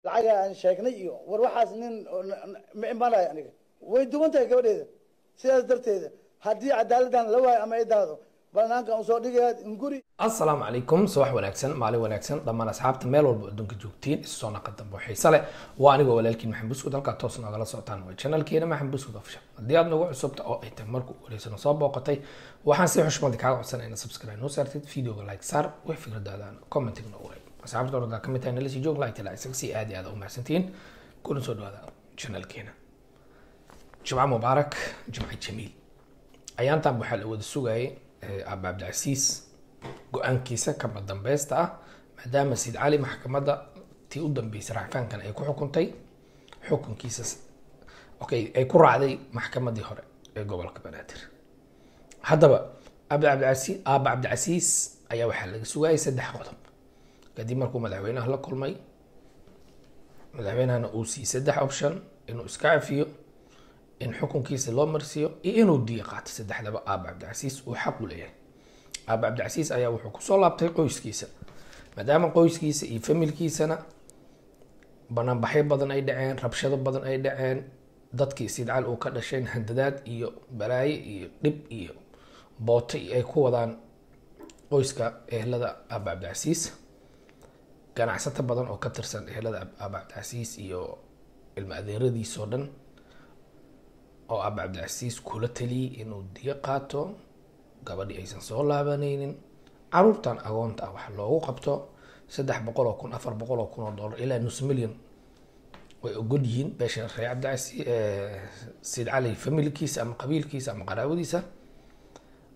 lacaga aan sheegnay iyo war waxaas nin ma imanaya aniga way duwan tahay gabadheeda sidaas darteeda haddii cadaaladdan la waayo ama ay daado banaanka aan soo dhigayaa guri. Assalaamu calaykum subax wanaagsan maalin wanaagsan dhammaan asxaabta meel walba adduunka joogtiin isu soo naqad dambe xiiso leh waa aniga walaalkiin Maxamed Buskud halka toos nagala socotaan waa channelkeena Maxamed Buskud official haddii aad nagu cusubta oo ay tahay markuu wareysano soo booqatay waxaan si xushmad kaaga codsanaynaa subscribe noo saartid videoga like saar wax fikradaada commenting noo wareeg asxaabta orada ka mid tahay nala sii joog like la isaga si aad iyo aad u mahadsantiin kuna soo dhawaada channelkeena jumca mubaarak jumca jamiil ayaantan waxaa la wada sugayay Abu Abdulaziz go'aankiisa kama dambaysta ah maadaama Said Ali maxkamadda tii u dambeysay raafankan ay ku xukuntay xukunkiisa ay ku raacday maxkamaddii hore ee gobolka Banaadir haddaba Abu Abdulaziz ayaa waxaa laga sugayay 3 qodob kadib markuu madaxweynaha la kulmay madaxweynahana uu siiyay 3 option inuu iska cafiyo in xukunkiisa loo marsiyo iyo inuu diiq qaato saddexdaba Abu Abdulaziz uu xaq u leeyahay Abu Abdulaziz ayaa wuxuu ku soo laabtay qoyskiisa maadaama qoyskiisa iyo familkiisana bannaanbaxyo badan ay dhaceen rabshado badan ay dhaceen dadkii Said Ali uu ka dhasheen handadaad iyo balaayo iyo dhib iyo booto ay ku wadaan qoyska ehelada Abu Abdulaziz ganacsato badan oo ka tirsan ehelada Abu Abdulaziz iyo ilma adeeradiisa oo dhan oo Abu Abdulaziz kula taliyay inuu diiq qaato gabadhi aysan soo laabanaynin caruurtan agoonta ah wax loogu qabto 300,000 $400,000 ilaa nus milyan way ogol yihiin beesha reer Abdulaziz Said Ali familkiisa ama qabiilkiisa ama qaraabadiisa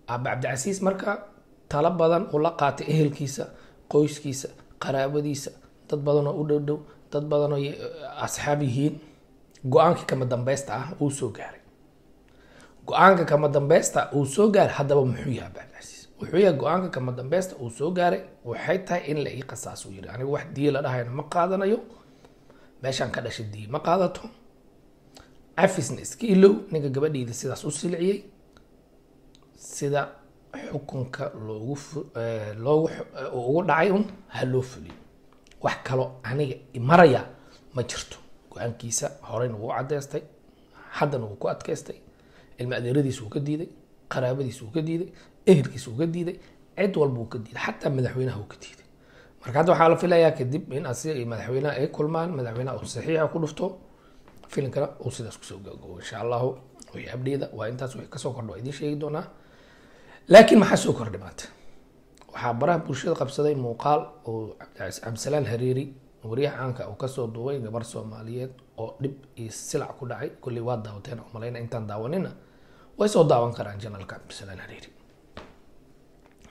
Abu Abdulaziz marka tala badan oo la qaatay ehelkiisa qoyskiisa qaraabadiisa dad badan oo u dhow dad badan oo asxaab yihiin go'aankii kama dambaysta ah uu soo gaaray go'aanka kama dambaysta uu soo gaaray haddaba muxuu yahay Abu Abdulaziz wuxuu yahay go'aanka kama dambaysta uu soo gaaray waxay tahay in la ii qasaaso yiri aniga wax diil la dhahayna ma qaadanayo meeshan ka dhashay diil ma qaadato afisna iska ilow ninka gabadhiida sidaas u silciyay sida xukunka loogu ugu dhacay ha loo fuliyo wax kale aniga maraya ma jirto go'aankiisa horeyna wuu cadeystay haddana wuu ku adkaystay ilma adeeradiisa wuu ka diiday qaraabadiisa wuu ka diiday ehelkiisa wuu ka diiday cid walba wuu ka diiday xataa madaxweynaha wuu ka diiday marka hadda waxaa la filayaa kadib in asiga iyo madaxweynaha ay kulmaan madaxweynaha uu saxiixa ku dhufto filimkana uu sidaas kusoo gabagabo insha allahu wixii abdheeda waa intaas wixii kasoo kordho waa idiin sheegi doonaa laakiin maxaa soo kordhay maanta waxaa baraha bulshada qabsaday muuqaal oo Cabdisalaan Hareeri wariyaha caanka uu kasoo duubay gabar Soomaaliyeed oo dhib iyo silac ku dhacay kulli waa daawateen oo malayna intaan daawanina way soo daawan karaan channelka Cabdisalaan Hareeri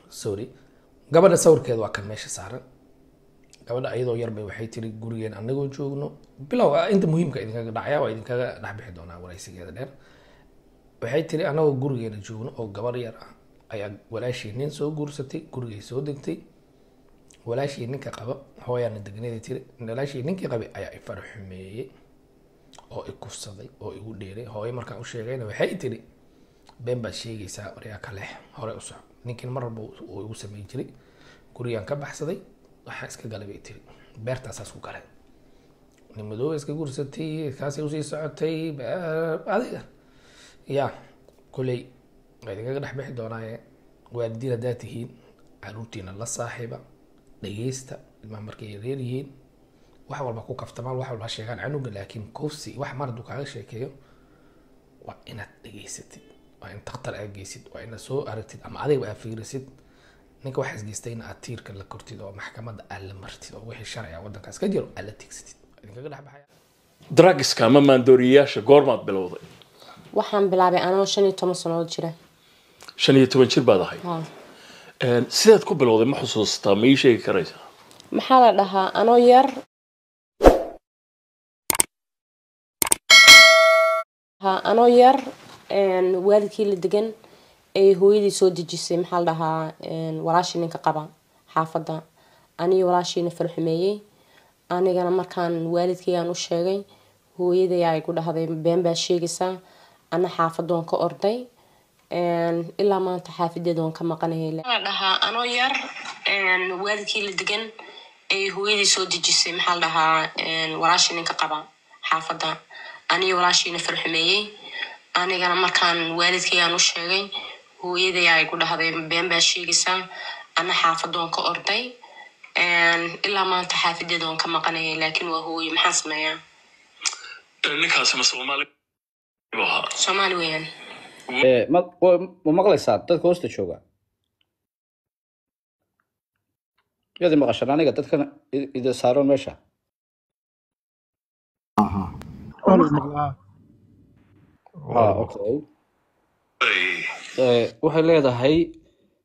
sorry gabadha sawirkeeda waa kan meesha saaran gabadha ayadoo yar bay waxay tiri gurigeen anagoo joogno bilow inta muhiimka idinkaga dhacaya waa idinkaga dhaxbixi doonaa waraysigeeda dheer waxay tiri anagoo gurigeena joogno oo gabar yar ah ayaa walaashii nin soo guursatay gurigay soo degtay walaashii ninka qaba hooyana degneeda tiri walaashii ninkii qabay ayaa i farxumeeyay oo i kufsaday oo igu dheeray hooyo markaan u sheegayna waxay tiri been baad sheegaysaa waryaa kale hore u soco ninkin mar walba uu igu sameey jiray gurigaan ka baxsaday waxaan iska galay bay tiri beertaasaas ku galay nin madow iska guursatay kaasay usii socotay adiga yaa kuley idinkaga dhexbixi doonaaye waalidiin haddaad tihiin caruurtiina la saaxiiba dhegeysta ilmaha markay reer yihiin wax walba ku kaftamaan wax walba sheegaan canuga laakiin kufsi wax mar hadduu kaaga sheekeeyo waa inaad dhegeysatid waa in takhtar aad geysid waa inaad soo aragtid ama adiga aad fiirisid ninka waxaas geystayna aad tiirka la kortid oo maxkamadda aad la martid oo wixii sharciga waddankaas ka jiro aad la tigsatid idinkaga dhexbaxaya drugska ama maandooriyayaasha goormaad bilowday waxaan bilaabay anoo 15 sano jira 15 jir baad ahay sidaad ku bilowday ma xusuustaa ma ii sheegi karaysaa maxaa la dhahaa anoo yar waalidkii la degan ay hooyadii soo dejisay maxaa la dhahaa walaashii ninka qaba xaafadda aniga walaashiina farxumeeyay anigana markaan waalidkaygaan u sheegay hooyaday ay ku dhahday been baa sheegaysaa ana xaafadoon ka orday ilaa maanta xaafadeedoon ka maqanahay la dhahaa anoo yar waalidkii la degan ay hooyadii soo dejisay maxaa la dhahaa walaashii ninka qaba xaafadda aniga walaashiina farxumeeyey anigana markaan waalidkaygaan u sheegay hooyaday ay ku dhahday been baa sheegaysaa ana xaafadoon ka orday ilaa maanta xaafadeeda oon ka maqanayay laakiin waa hooye maxaan sameeyaa ninkaasi ma Soomaali weeyaan ma maqlaysaa dadka hoosta jooga yadi maqashan aniga dadkan ida saaran meesha okay waxay leedahay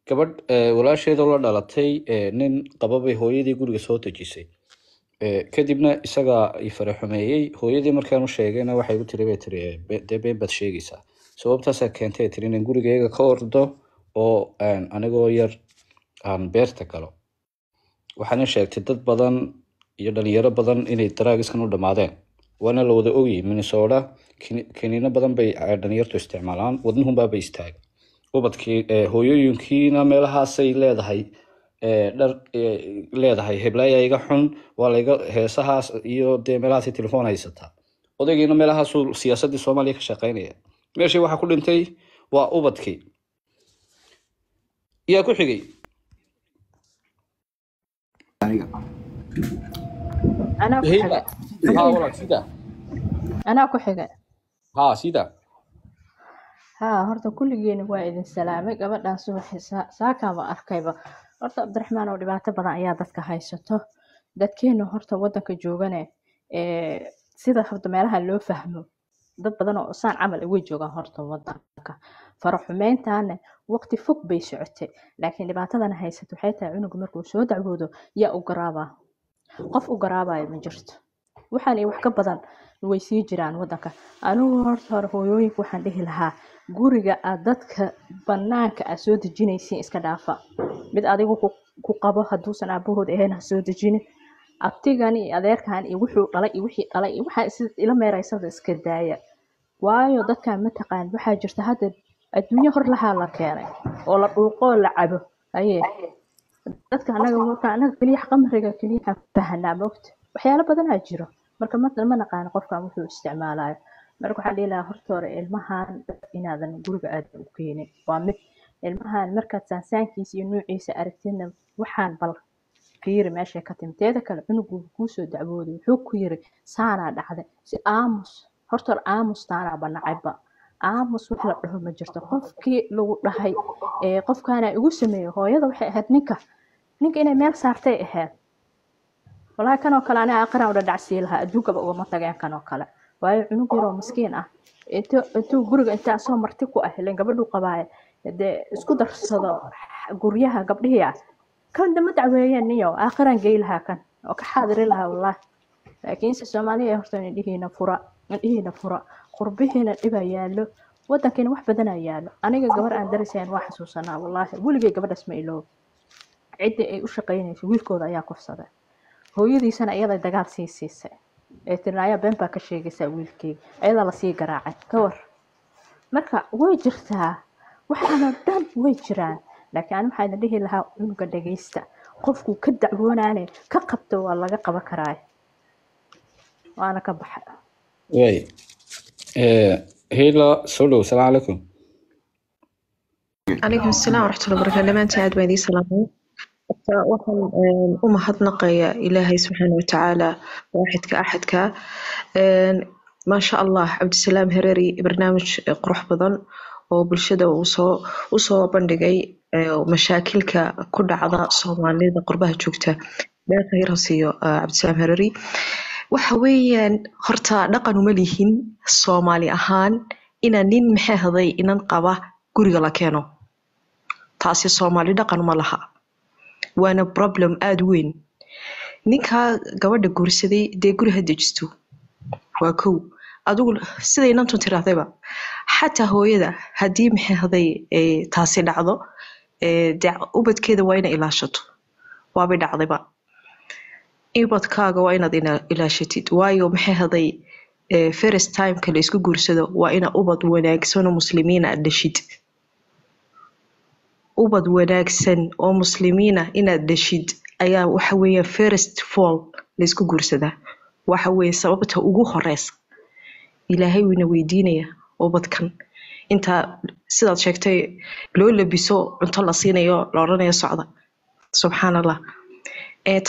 gabadh walaasheeda la dhalatay nin qababay hooyadii guriga soo dejisay kadibna isaga ay faraxumeeyey hooyadii markaan u sheegayna waxay u tiri bay tiri dee been baad sheegaysaa sababtaasaa keentay tiri inaan gurigayga ka ordo oo anigoo yar aan beerta galo waxaana sheegtay dad badan iyo dhalinyaro badan inay daraagiskan u dhammaadeen waana la wada ogyi Minnesota kiniino badan bay dhalinyartu isticmaalaan wadnuhunbaabay istaaga ubadkii hooyooyinkiina meelahaasay leedahay dhar leedahay heblaaya iga xun waa layga heesahaas iyo dee meelahaasay telefoon haysataa odaygiina meelahaasuu siyaasaddii Soomaaliya ka shaqaynaya meeshii waxaa ku dhintay waa ubadkii yaa ku xigay أنا كحجة ها سيدا horta kulligeena waa idin salaamay gabadhan subaxii saakaaba arkayba horta Cabdiraxmaan oo dhibaato badan ayaa dadka haysato dadkeena horta wadanka joogane sida horta meelaha loo fahmo dad badan oo saan camal way joogaan horta wadanka faraxumeyntaana waqti fog bay socotay laakiin dhibaatadan haysato waxay tahay cunuga markuu soo dacwoodo yaa u garaaba qof u garaabayo ma jirto waxaan wax ka badan way sii jiraan wadanka anigu horta hooyooyinka waxaan dhihi lahaa guriga aad dadka banaanka aad soo dejinaysiin iska dhaafa mid adigu ku qabo haduusan aabahood ahayn ha soo dejinin abtigan iyo adeerkan iyo wuxuu dhalay iyo wixii dhalay iyo waxa ila meeraysada iska daaya waayo dadka ma taqaan waxa jirta hadda adduunyo hor lahaa la keenay oo la dhuuqo la cabo ayee dadka anaga kaliya qamriga kaliya fahanaa moogta waxyaalo badan aa jiro marka ma naqaan qofka wuxuu isticmaalayo marka waxaan dhihi horta hore ilmahan inaadan guriga aad u keenin waa mid ilmahan markaad saansaankiisa iyo nuuciisa aragtidna waxaan bal fiiri meesha ka timteeda kale cunugu ku soo dacwooday wuxuu ku yiri saana dhacday si aamus horta aamus taana banacayba aamus wax la dhaho ma jirto qofkii lagu dhahay qofkaana igu sameeyo hooyada waxay ahayd ninka inay meel saartay ahayd والله كانوا كلا أنا أقرأ ولا دعسي لها أدوك بقى وما تجين كانوا كلا وهاي عنق يرو مسكين أنتو جرج أنت أصلا مرتكو أهلين قبل قبائل ده اسكو صدا جريها قبل هي كان ده متعوية نيو آخرا جاي لها كان وكحاضر لها والله لكن السومالية هرتني دي هنا فرا قربه هنا إبا يالو وده كان واحد بدنا يالو أنا قبل أن درسين واحد سنة والله ولقي قبل اسمه له عدة وشقيني في ويلكو ذا ياكف صدا hooyadiisana iyada dagaal siisay tirnaaya been baa ka sheegaysa wiilkeyga iyada la sii garaacay ka war marka way jirtaa waxaana dhan way jiraan laakiin aan waxaan dhihi lahaa cunuga dhageysta qofku ka dacwoonaanay ka qabto waa laga qaban karaa waana ka baxay way هلا سولو السلام عليكم عليكم السلام ورحمة الله وبركاته لما أنت عاد ويدي سلامي waxaan u mahadnaqayaa ilaahay subxaana watacaala waaxidka axadka maasha allah cabdisalaam hereeri barnaamij qurux badan oo bulshada uu soo bandhigay mashaakilka ku dhacda Soomaalida qurbaha joogta meel khayr hasiyo cabdisalaam hereeri waxa weeyaan horta dhaqan uma lihin Soomaali ahaan ina nin maxay haday inan qaba guriga la keeno taasi Soomaali dhaqan ma laha وانا problem aad weyn ninka gabadha guursaday de guri hadajisto waa kow adigu siday inantu tirahdayba xataa hooyada hadii maxay haday taasi dhacdo ubadkeeda waa inay ilaashato waaba dhacdayba ubadkaaga waa inaad ilaashatid waayo maxay haday first time kale isku guursado waa ina ubad wanaagsan oo muslimiin ah dhashid ubad wanaagsan oo muslimiina inaad dhashid ayaa waxa weeye first fall laysku guursadaa waxa weeye sababta ugu horeysa ilaahay wina weydiinaya ubadkan inta sidaad sheegtay loo labiso cunto la siinayo la oranayo socda subxaanallah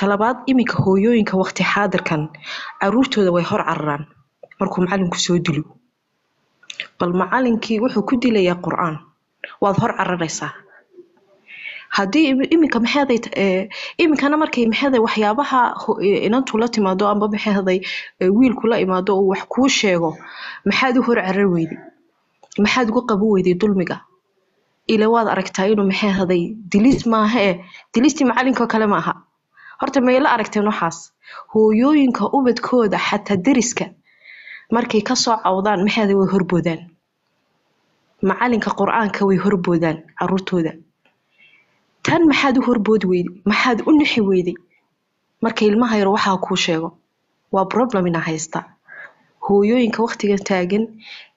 talabaad iminka hooyooyinka waqti xaadirkan caruurtooda way hor cararaan markuu macalinku soo dilo bal macalinkii wuxuu ku dilayaa qur'aan waad hor cararaysaa haddii iminka maxaaday iminkana markay maxaaday waxyaabaha inantu la timaado amba maxaaday wiilku la imaado oo wax kuu sheego maxaad u hor carar weyday maxaad ugu qabo weyday dulmiga ila waad aragtaa inuu maxaaday dilis maaha dilisti macalinka kale maaha horta ma ila aragteen waxaas hooyooyinka ubadkooda xataa deriska markay ka soo cawdaan maxaaday way horboodaan macalinka qur'aanka way horboodaan caruurtooda tan maxaad u horbood weyday maxaad u nixi weyday marka ilmaha yar waxaa kuu sheego waa problem ina haysta hooyooyinka waqtigan taagan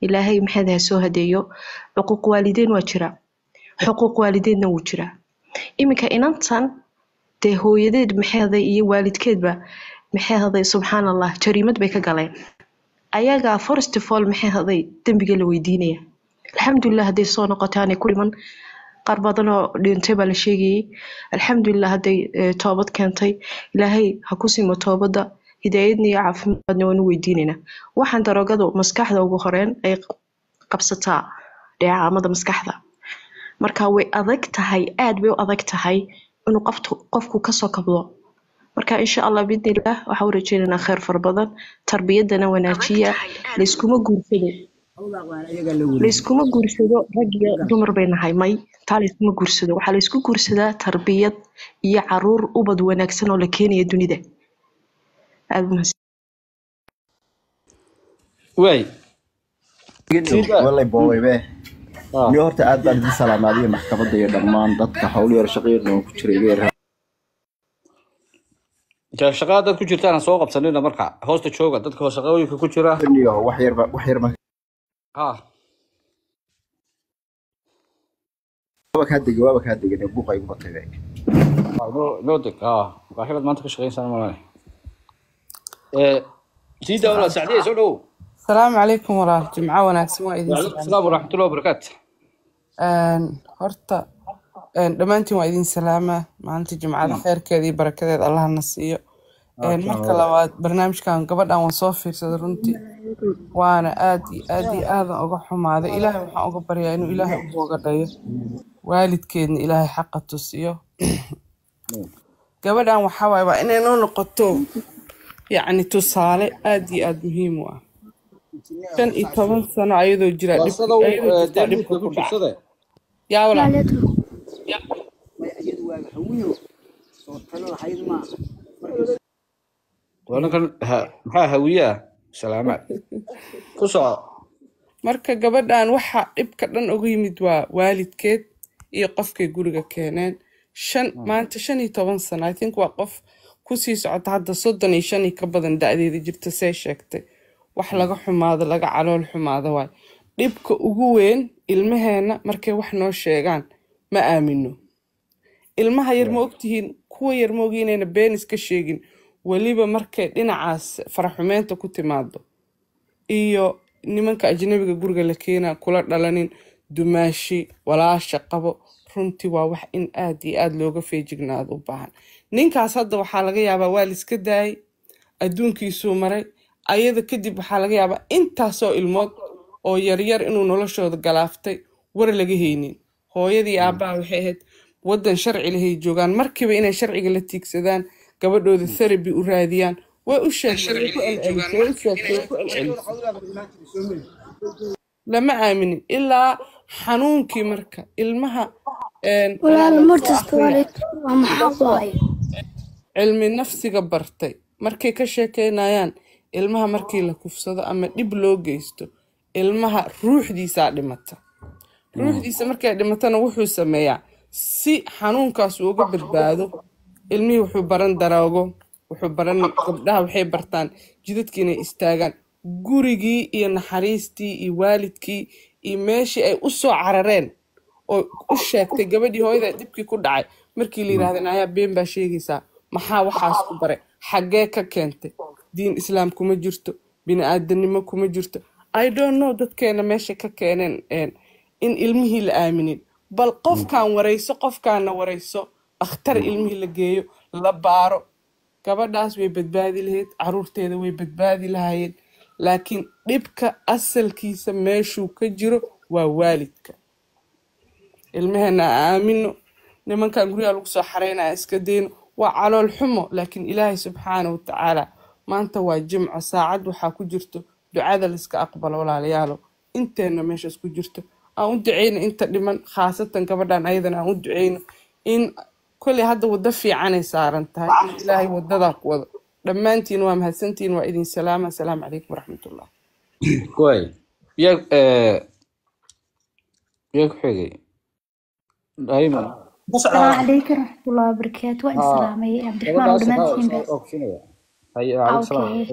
ilaahay maxaad soo hadeeyo xuquuq waalideyn waa jira xuquuq waalideedna wuu jira iminka inantan dee hooyadeed maxaaday iyo waalidkeedba maxaaday subxaanallah jariimad bay ka galeen ayagaa first of all maxaaday dembiga la weydiinaya alxamdulilah hadday soo noqotaanay ku dhiman qaar badan oo dhintay baa la sheegayay alxamdulilah hadday toobad keentay ilaahay ha ku simo toobada hidaayadna iyo caafimaadna waanu weydiinaynaa waxaan daroogadu maskaxda ugu horeen ay qabsataa dheecaamada maskaxda marka way adag tahay aad bay u adag tahay inuu qofku kasoo kabdo marka insha allah bidnillah waxaa u rajeynaynaa khayr fara badan tarbiyadana wanaajiya layskuma guursado rag iyo dumar bay nahay may taa layskuma guursado waxaa laysku guursadaa tarbiyad iyo caruur ubad wanaagsan oo la keenaya dunida waay والله بوي به ني horta aad baan idin salaamaadiyo maxkamadda iyo dhammaan dadka howlo yar shaqeeyna ku jiray shaqada dad ku jirtaan soo qabsanina marka hoosta jooga dadka shaqooyinka ku jira iyo wax yar ma waaba ka degay buuqay ugu batay no deg waxaad maanta ka shaqeynaysaa malaha سيدة ولا سعدية سعدو السلام عليكم ورحمة جمعة وناكسم وإذن السلام ورحمة الله وبركاته هرتا دمانتي وإذن سلامة معناتي جمعة خير كذي بركة الله النصية مركا لواد برنامج كان قبل أن وصوفي صدرنتي وأنا آدي هذا أقحهم هذا إلهي وحا أقبر يعني إلهي أبوه قدية والد كيدن إلهي حق التوسية قبل أن وحاوي وإني نقطو يعني تصالح آدي مهم واه كان إتفهم سنة أيضا جرا يا ولا وأنا كان ها هوية سلامات كسر marka gabadhan waxa dhibka dhan ugu yimid waa waalidkeed iyo qofkay guriga keeneen maanta 15 sano I think waa qof ku sii socota hadda 35 ka badan da'deeda jirta say sheegtay wax laga xumaado laga calool xumaado waay dhibka ugu weyn ilmaheena markay wax noo sheegaan ma aamino ilmaha yar ma ogtihiin kuwa yar ma ogiinayna been iska sheegin waliba markay dhinacaas faraxumeenta ku timaado iyo nimanka ajnabiga guriga la keenaa kula dhalanin dumaashi walaasha qabo runtii waa wax in aad iyo aad looga feejignaado u baahan ninkaas hadda waxaa laga yaabaa waa la iska daayay adduunkiisuu maray ayada kadib waxaa laga yaabaa intaasoo ilmood oo yaryar inuu noloshooda galaaftay war laga haynin hooyadii aabbaha waxay ahayd waddan sharci lahay joogaan markiiba inay sharciga la tiigsadaan gabadhooda therapy u raadiyaan way u lama aaminin ilaa xanuunkii marka ilmaha cilmi nafsiga bartay markay ka sheekeynayaan ilmaha markii la kufsado ama dhib loo geysto ilmaha ruuxdiisa dhimata ruuxdiisa markay dhimatana wuxuu sameeyaa si xanuunkaas uga badbaado ilmihii wuxuu baran daraago wuxuu baran gabdhaha waxay bartaan jidadkii inay istaagaan gurigii iyo naxariistii iyo waalidkii iyo meeshii ay u soo carareen oo u sheegtay gabadhii hooyada dhibkii ku dhacay markii la yiraahdo ayaa been baa sheegaysaa maxaa waxaas ku baray xaggee ka keentay diin islaam kuma jirto bini aadanimo kuma jirto I don't know dadkeena meesha ka keeneen in ilmihii la aaminin bal qofkaana warayso akhtar ilmihii la geeyo la baaro gabadhaas way badbaadi lahayd caruurteeda way badbaadi lahaayeen laakiin dhibka asalkiisa meeshuu ka jiro waa waalidka ilmaheena aamino nimankan guryaha lagu soo xareynaya iska dayno waa calool xumo laakiin ilaahay subxaanahu watacaala maanta waa jimco saacad waxaa ku jirto ducada la iska aqbalo walaalayaalo inteena meeshaas ku jirto aan u duceyno inta dhiman khaasatan gabadhan ayadana aan u duceyno in kolley hadda waddo fiicanay saaran tahay in ilaahay waddadaa ku wado dhammaantiin waa mahadsantiin waa idin salaama asalaamu calaykum waraxmatullah كوي يا كحيجي دايما السلام عليكم ورحمة الله وبركاته وإن سلامي عبد الرحمن ودمانتين بس هيا عليك السلام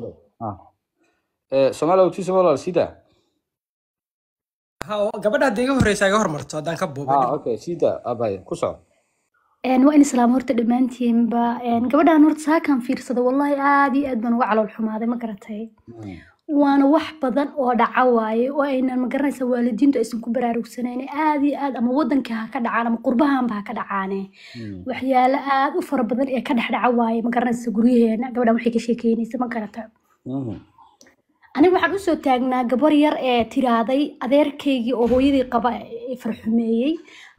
سمع لو تسمع ولا سيدا ها gabadha deega horeysa iga hormarto hadaan ka boobay okay sida abay ku soo وإن سلام horta dhamaantiinba gabadhan horta saakan fiirsada wallahi aad iyo aad baan uga calool xumaaday ma garatay waana wax badan oo dhaca waaye oo aynan ma garanaysa waalidiintu aysan ku baraarugsanayn aad iyo aad ama wadanka ha ka dhacaan ama qurbahanba ha ka dhacaane waxyaalo aad u fara badan ee ka dhex dhaca waaye ma garanaysa guryaheena gabadhan waxay ka sheekeynaysa ma garata aniga waxaan usoo taagnaa gabar yar ee tiraaday adeerkaygii oo hooyadii qaba farxumeeyey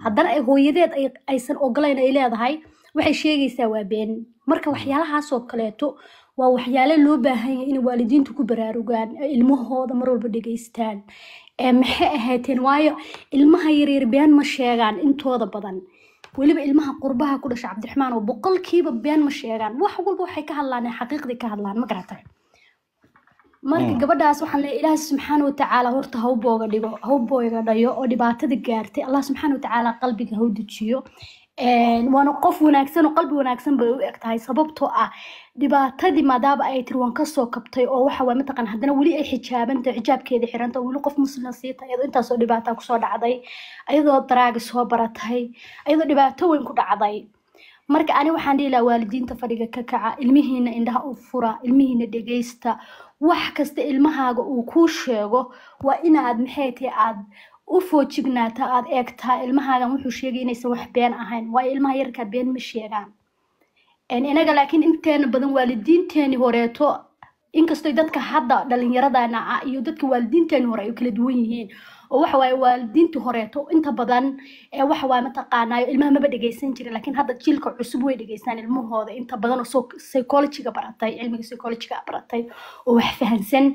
haddana ay hooyadeed aysan ogolayn ay leedahay waxay sheegaysaa waa been marka waxyaalahaas oo kaleeto waa waxyaalo loo baahan yahay in waalidiintu ku baraarugaan ilmahooda mar walba dhageystaan maxay ahaateen waayo ilmaha yaryar been ma sheegaan intooda badan weliba ilmaha qurbaha ku dhasha cabdiraxmaan oo boqolkiiba been ma sheegaan wax walba waxay ka hadlaan xaqiiqdii ka hadlaan ma garatay marka gabadhaas waxaan leeyahay ilaahay subxaanahu watacaala horta ha u booga dhigo ha u booga dhayo oo dhibaatada gaartay allah subxaanahu watacaala qalbiga ha u dejiyo waana qof wanaagsan oo qalbi wanaagsan bay u eg tahay sababtoo ah dhibaatadii maadaaba ay tiri waan kasoo kabtay oo waxa waa mataqaan haddana weli ay xijaabantahay xijaabkeeda xiranta weli qof muslim siita iyadoo intaasoo dhibaataa kusoo dhacday iyadoo daraaga soo baratay iyadoo dhibaato weyn ku dhacday marka ani waxaan dhihi lahaa waalidiinta fadhiga ka kaca ilmihiina indhaha u fura ilmihiina dhegeysta wax kasta ilmahaaga uu kuu sheego waa inaad maxay tahay aad u foojignaata aad eegtaa ilmahaagan wuxuu sheegay inaysan wax been ahayn waayo ilmaha yarkaa been ma sheegaan inaga laakiin inteena badan waalidiinteeni horeeto inkastoo dadka hadda dhalinyaradana ah iyo dadka waalidiinteeni hore ay kala duwan yihiin oo waxa waaye waalidiintii horeeto inta badan waxa waaye mataqaanaayo ilmaha maba dhegeysan jirin laakiin hadda jiilka cusub way dhegeystaan ilmahooda inta badan oo psychology-ga baratay cilmiga psychology-ga baratay oo wax fahansan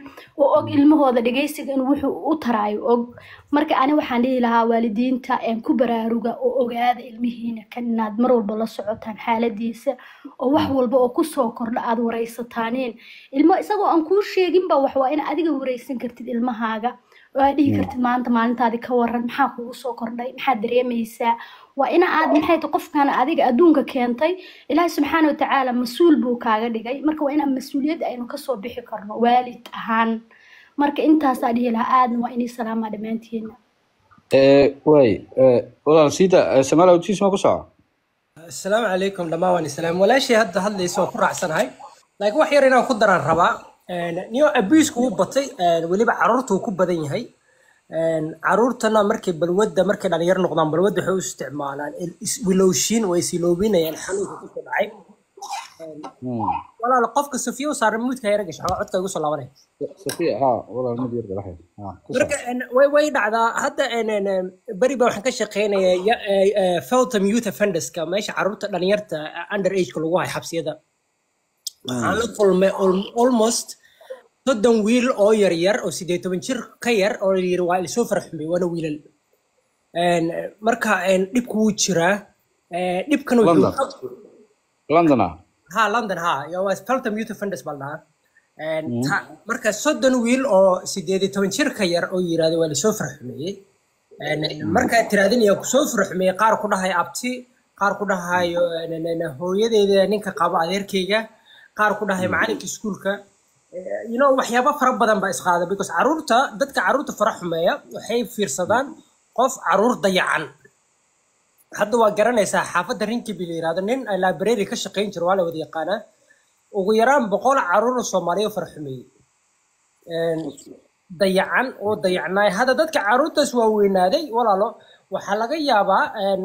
oo og ilmahooda dhegeysiga inuu wuxuu u taraayo og marka ani waxaan dhihi lahaa waalidiinta ku baraaruga oo ogaada ilmihiina kan inaad mar walba la socotaan xaaladiisa oo wax walba oo kusoo kordha aad wareysataaniin ilmo isagoo aan kuu sheeginba wax waa in adiga wareysan kartid ilmahaaga waa dhihi kartid maanta maalintaadi ka waran maxaa kugu soo kordhay maxaad dareemaysaa waa in aad maxay tahay qofkan adiga adduunka keentay ilaahay subxaanahu watacaala mas-uul buu kaaga dhigay marka waa inaan mas-uuliyad aynu kasoo bixi karno waalid ahaan marka intaasaa dhihi lahaa aadna waa inay salaamaa dhammaantiina way walaal sida samaal awtiis ma ku soco assalaamu calaykum dhammaan waan islaam walaashii hadda hadlaysa waan ku raacsanahay laakiin wax yar inaan ku daraan rabaa niyo abusku uu batay weliba caruurta uu ku badan yahay caruurtana markay dhalinyaro noqdaan balwadda waxay u isticmaalaan iswilowshiin way isiloobinayaan xanuunka ku soo dhacay walaal qofka safiya u saaran muudka yara gashay codka igu soo laabanay safiya ha walaal mid yar galahay marka way dhacdaa hadda bari baa waxaan ka shaqeynayaa Feltham Youth Offenderska meesha caruurta dhalinyarta under age-ka lagu hayo xabsiyada waxaan la kulmay almost 30 wiil oo yar oo 18 jir ka yar oo yiri waa la soo farxumay waana wiilal marka dhibku wuu jiraa dhibkan wuxuu London London waa Feltham Youth Offenders baa la marka 30 wiil oo 18 jir ka yar oo yiraahdo waa la soo farxumay marka tiraadin iyo ku soo farxumay qaar ku dhahay abti qaar ku dhahayo hooyadeeda ninka qaba adeerkayga qaar ku dhahay macalinka iskuulka waxyaabo fara badan baa isqaada because dadka caruurta fara xumeeya waxay fiirsadaan qof caruur dayacan hadda waa garanaysaa xaafadda Rinkibi la yiraahdo nin library ka shaqeyn jiro waa la wada yaqaanaa ugu yaraan 100 caruur Soomaaliyeed farxumeeyay dayacan oo dayacnay hadda dadka caruurtaas waa weynaaday walaalo waxaa laga yaabaa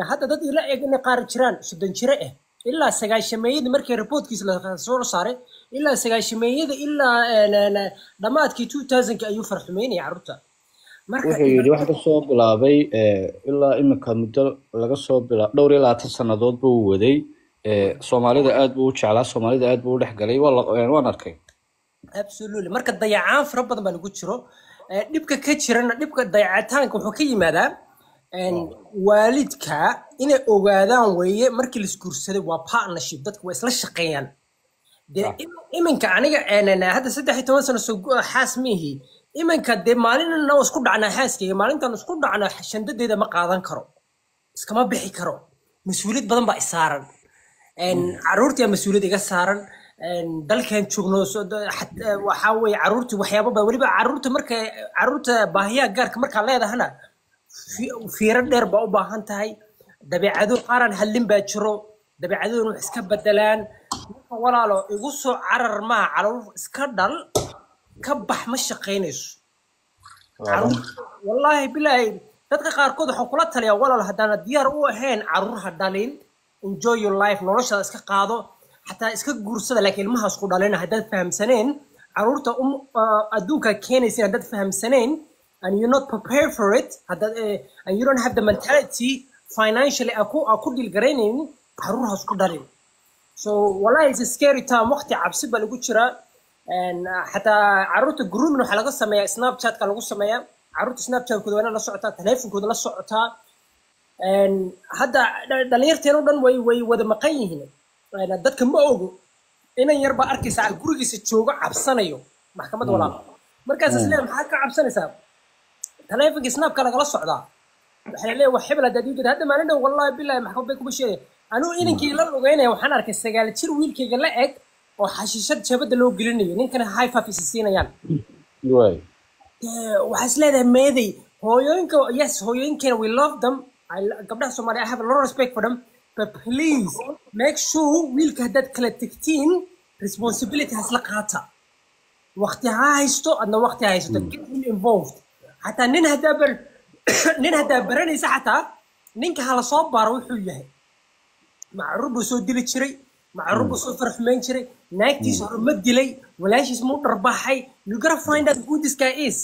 hadda dad ila eeg in qaar jiraan 30 jir ah ilaa 9 markii reportkiisa la soo saaray ilaa 9 ilaa dhamaadkii 2000 ayuu farxumeeyay caruurta wuxuu yidhi waxa ka soo bilaabay ilaa imika muddo laga soo bilaabo dhowr iyo 20 sanadood buu waday Soomaalida aad buu u jeclaa Soomaalida aad buu u dhaxgalay waan arkay absolutely marka dayacaan fara badan baa lagu jiro dhibka ka jirana dhibka dayacitaanka wuxuu ka yimaadaa waalidka inay ogaadaan weeye markii la isguursaday waa partnership dadku way isla shaqeeyaan iminka aniga hadda 13 sano soo xaas mihi iminka de maalinna isku dhacnaa xaaskayga maalintan isku dhacnaa shandadeeda ma qaadan karo iskama bixi karo mas'uuliyad badan baa isaaran caruurtii mas'uuliyad iga saaran dalkan joogno waxa way caruurtii waxyaabo badan waliba caruurta marka caruurta baahiyaha gaarka marka leedahana fiiro dheer baa u baahan tahay dabeecado qaaran halin baa jiro dabeecadoodu wax iska bedelaan walaalo igu soo carar ma caruur iska dhal ka bax ma shaqeynayso wallahi billahi dadka qaarkood waxa kula taliya walaal hadana diyaar u ahayn caruur hadalin enjoy your life nolosha iska qaado hatta iska guursada laakiin ilmaha isku dhalina hadad fahamsaneen caruurta adduunka keenaysa hadad fahamsaneen and you're not prepared for it and you don't have the mentality financially aku deal garaynin caruurha isku dhalin so wallahi it's a scary time waqti cabsi baa lagu jira حتى عروت جروب إنه حلقة سمية سناب شات كانوا قصة سمية عروت سناب شات كده وأنا لا صعتها تلفون كده لا صعتها هذا دليل تيرودن وي وده مقيه هنا أنا ده كم بقوله إنا يربى أركز على الجروب يستشوجع عبسنا يوم محكمة ولا مركز الإسلام حكى عبسنا ساب تلفون سناب كان لا صعتها حليه وحبل هذا دي هذا ما لنا والله بالله محكمة بيكم بشيء أنا إنك كيلا وجينا وحنا أركز سجال تشير ويل كي جلأك وحشيشات شباب لو قلني نكنا هاي فافي السنة يعني. واي. وحسنا ده ماذي هو ينكر yes هو ينكر we love them قبلها سومالي I have a lot of respect for them but please make sure ويل كهداد كلاتكتين responsibility هسلقاتها وقتها هايستو أنا وقتها هايستو get him involved حتى ننهدا براني ساعتها نينك على صوب باروي حويه مع الرب سود دي لتشري مع الرب سود فرح من شري ناكتي صار مدلي ولا شيء اسمه رباحي you gotta find out who this guy is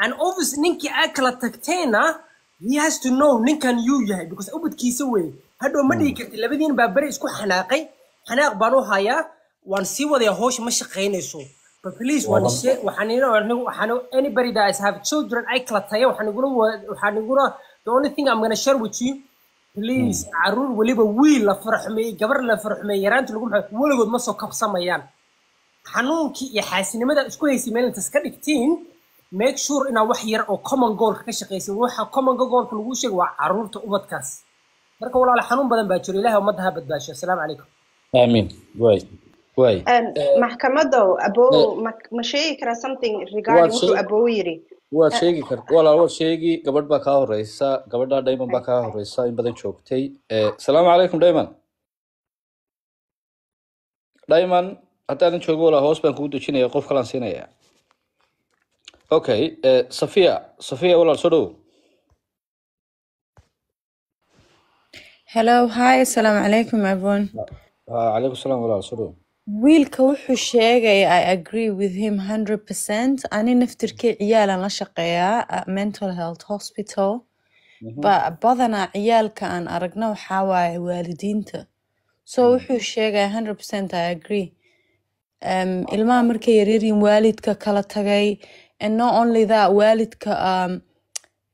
and obviously نينكي أكلة تكتينا he has to know نينكان يويه because أبد كيسوي هذا ما دي كرت لبدين بابري اسكو حناقي حناق بانو هيا وانسي وذي هوش مش قينيسو but please وانسي وحنو anybody that have children أكلة تيا وحنقوله the only thing I'm gonna share with you please عرور وليبا ويل لفرح مي جبر لفرح مي يرانت لقوم ولا قد مصو كبسة ميان حنون كي يحاسين ماذا اسكو هيسيمين تسكريكتين make sure إنه وحير أو common goal كشقيسي وحا common goal كل وشيء وعرور تقبض كاس بركة والله حنون بدن باجري لها ومدها بدباشة السلام عليكم آمين واي محكمة أبو مشي كرا something regarding to أبو يري waad sheegi kartaa walaal waad sheegi gabadh baa kaa horeysa gabadha Diamond baa kaa horeysa in badan joogtay salaamu calaykum Diamond haddaadan joogo walaal hoos baan kugu dejinaya qof kalaan siinaya okay Safiya walaal soo dhow hello hi assalamu alaikum everyone calaykum salaam walaal soo dhow wiilka wuxuu sheegay I agree with him 100% ani naftirkii ciyaalan la shaqeeyaa mental health hospital badanaa ciyaalka aan aragna waxaa waaye waalidiinta so wuxuu sheegay 100% I agree ilmaha markay yaryaryiin waalidka kala tagay and not only that waalidka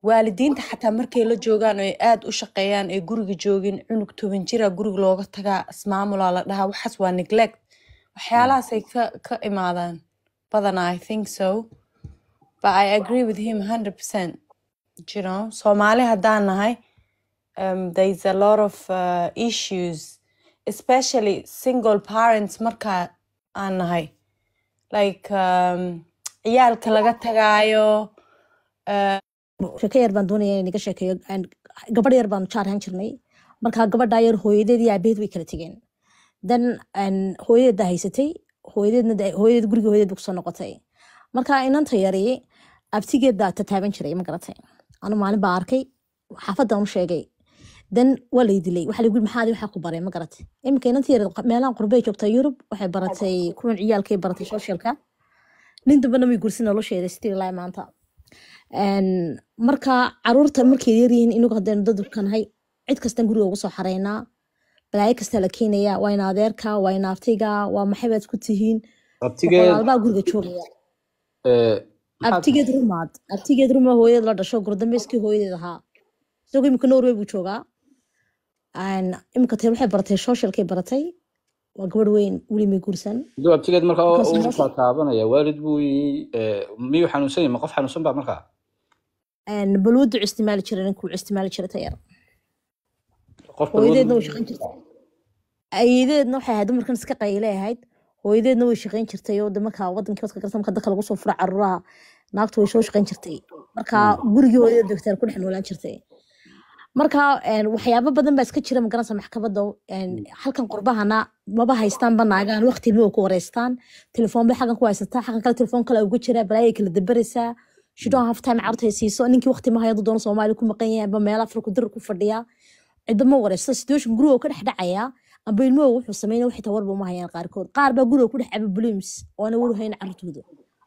waalidiinta xataa markay la joogaan oo ay aad u shaqeeyaan ee guriga joogin cunug 10 jira guriga looga tagaa ismaamulaa la dhahaa waxaas waa neglect waxyaalahaas ay ka imaadaan badanaa I think so but I agree with him 100% you know Soomaali haddaan nahay there's a lot of issues especially single parents marka aan nahay like ciyaalka laga tagaayo sheeko yar baan doonaya in iga sheekeeyo gabadh yar baan jaar ahaan jirnay markaa gabadha yar hooyadeed iyo aabaheed way kala tegeen dan hooyadeeda haysatay hooyadeed guriga hooyadeed kusoo noqotay markaa inanta yari abtigeed baa tataaban jiray ma garatay anu maalin baa arkay xaafadan u sheegay dan waa lay dilay waxa lagu maxaad waxa ku baray ma garatay iminka inanta yar meelahan qurbay joogta Yurub waxay baratay kuwan ciyaalkay baratay socialka nin dambana way gursin nolosheeda still life maanta marka caruurta markay yaryihiin inuu hadeen dadkanahay cid kasta guriga ugu soo xareynaa balay kasta la keenaya waa in adeerka waa in aftiga waa maxay baad ku tihiin abtigeed guriga joogaya abtigeed rumaad hooyada la dhasho gurdameyskii hooyadeed ahaa isagoo imika Norway buu joogaa imika tee waxay baratay socialkay baratay waa gabadh weyn weli may guursan duu abtigeed markaa uu taabanaya waalid buu miyuu xanuunsan yahay ma qof xanuunsan baa markaa balwadu isticmaali jiray ninkuu isticmaali jiray tayar hooyadeedna way shaqayn jirtay ayadeedna waxay ahayd markan iska qaylay ahayd hooyadeedna way shaqayn jirtay oo markaa wadankii wadka garsan marka dadka lagu soo furo caruuraha naagtu way soo shaqayn jirtay markaa gurigii hooyadeed doctor ku dhex noolaan jirtay markaa waxyaabo badan baa iska jira magaranaysa maxkamadda halkan qurbahana maba haystaan banaagaan waqti ma ku wareystaan telefoon bay xagan ku haysataa xagan kale telefoon kale ugu jira balay kala dabaraysaa she don't have time carruurta siiso ninkii waqti ma hayo doono Soomaali ku maqan yahay ba meel Afrika dir ku fadhiya cid ma wareysto situation guriga ka dhex dhacaya aba ilmo wuxuu sameeyay wixii tawarba ma hayaan qaar baa guriga ku dhex caba blooms oo ana wuu hayn carruurtooda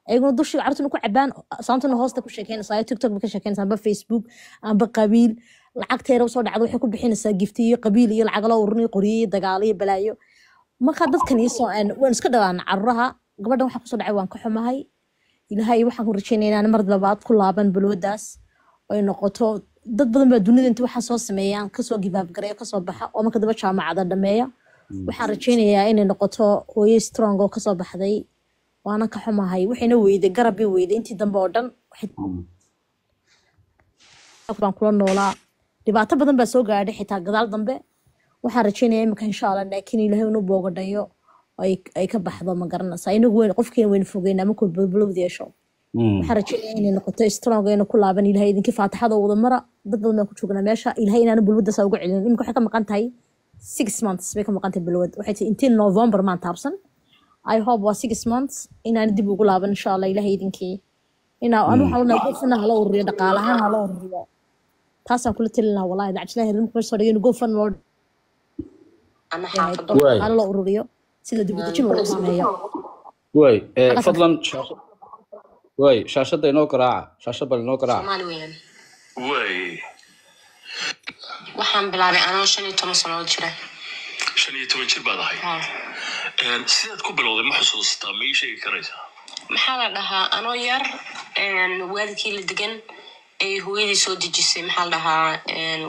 ayaguna dushii carruurtuna ku cabaan saantuna hoosta ku sheekeynaysaa TikTok ka sheekeynaysaa amba Facebook amba qabiil lacagteeda soo dhacdo waxay ku bixinaysaa giftiyo qabiil iyo lacag la ururiyo qoriyo dagaal iyo balaayo marka dadkan iyo soo waan iska dhalaan carruuraha gabadhan waxa ku soo dhacay waan ka xumahay ilaahay waxaan ku rajaynaynaa in mar labaad ku laaban balwadaas oo noqoto dad badan baa dunida inta waxa soo sameeyaan ka soo gibaab gareeyo ka soo baxa oo marka daba jaamacada dhameeya waxaan rajaynayaa inay noqoto hooyo strong oo ka soo baxday waana ka xumahay waxayna weyday garab iyo weyday intii dambe oo dhan waxaan kula noolaa dhibaato badan baa soo gaadhay xitaa gadaal dambe waxaan rajaynayaa imika insha Allah laakiin ilaahay inuu boogadhayo ay ka baxdo ma garanaysaa inagu weyn qofkeen weyn fogeyn ama ku balbalowd yeesho waxaan rajaynayaa inay noqoto strong inay ku laaban ilaahay idinkii faataxada wada mara dad badan baa ku joognaa meesha ilaahay inaanu balwadaas ugu celin imika waxay ka maqan tahay 6 months bay ka maqan tahay balwad waxay tahay intii November maan taabsan I hope was 6 months inaan dib ugu laaban insha Allah ilaahay idinkii anu waxaan qofna hala ururiyo dhaqaalaha hala ururiyo taasaan kula talinaa wallahi dacjilaahi rimku soo dhigay go fun lord ana xaafado hala ururiyo sida dib u dejin loo sameeyo way fadlan way shaashada inoo garaaca shaashada bal inoo garaaca way waxaan bilaabay anoo 15 sano jira 15 jir baad ahay sidaad ku bilowday ma xusuustaa ma ii sheegi karaysaa maxaa la dhahaa anoo yar waalidkii la degan ay hooyadii soo dejisay maxaa la dhahaa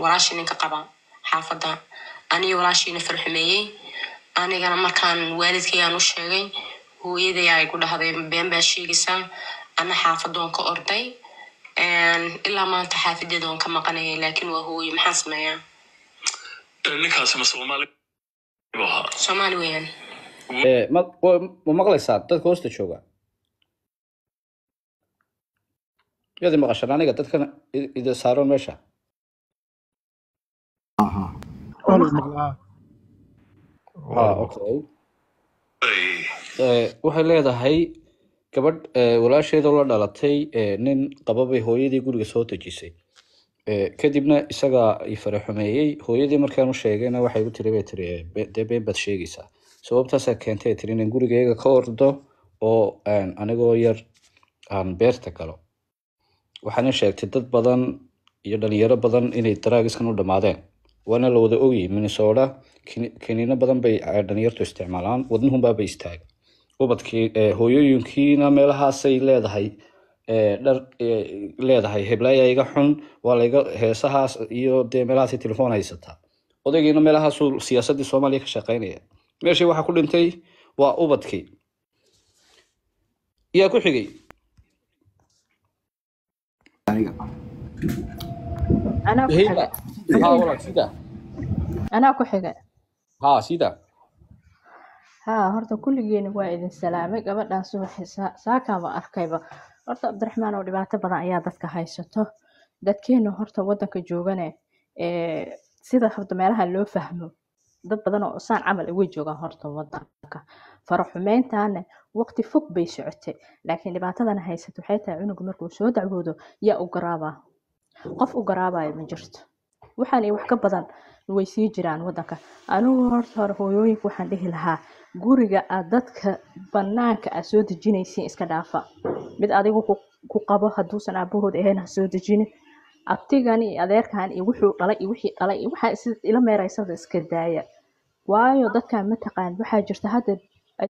walaashii ninka qaba xaafadda aniga walaashiina farxumeeyey anigana markaan waalidkaygaan u sheegay hooyaday ay ku dhahday been baa sheegaysaa ana xaafadoon ka orday ilaa maanta xaafadeeda oon ka maqanayay laakiin waa hooyo maxaan sameeyaa ninkaasi ma Soomaali weeyaan ma maqlaysaa dadka hoosta jooga يادي مقاشر أنا قلت لك إذا صاروا ماشى. أوكي. waxay leedahay gabadh walaasheeda la dhalatay nin qababay hooyadii guriga soo dejisay kadibna isaga ay faraxumeeyay hooyadii markaan u sheegayna waxay u tiri dee been baad sheegaysaa sababtaas keentay tiri in gurigayga ka ordo oo anigoo yar aan beerta galo waxaana sheegtay dad badan iyo dhalinyaro badan inay daraagiskan u dhamaadeen waana la wada ogyahay Minnesota kiniino badan bay dhalinyartu isticmaalaan wadnuhunbaa bay istaaga ubadkii hooyooyinkiina meelahaasay leedahay dhar leedahay heblaaya iga xun waa layga heesahaas iyo dee meelahaasay telefoon haysataa odaygiina meelahaasuu siyaasaddii Soomaaliya ka shaqaynaya meeshii waxaa ku dhintay waa ubadkii yaa ku xigay أنا كحجة ها سيدا ها هرتا كل جين وايد سلامة قبل أن سوح ساكا وأركيبة هرتا عبد الرحمن ودي بعتبر عيادتك هاي سته دتكينو هرتا ودك جوجنا sida horta meelaha loo fahmo dad badan oo saan camal uga joogaan horta wadanka faraxumeyntaana waqti fog bay socotay laakiin dhibaatadana haysato waxay tahay cunuga markuu soo dacwoodo yaa u garaabaa qof u garaabayo ma jirto waxaan iyo wax ka badan way sii jiraan wadanka anigu horta hore hooyooyinka waxaan dhihi lahaa guriga aad dadka banaanka aad soo dejinaysiin iska dhaafa mid adigu ku qabo hadduusan aabahood ahayn ha soo dejinin abtigan iyo adeerkan iyo wuxuu dhalay iyo wixii dhalay iyo waxaa ila meeraysada iska daaya waayo dadkan mataqaan waxaa jirta hadda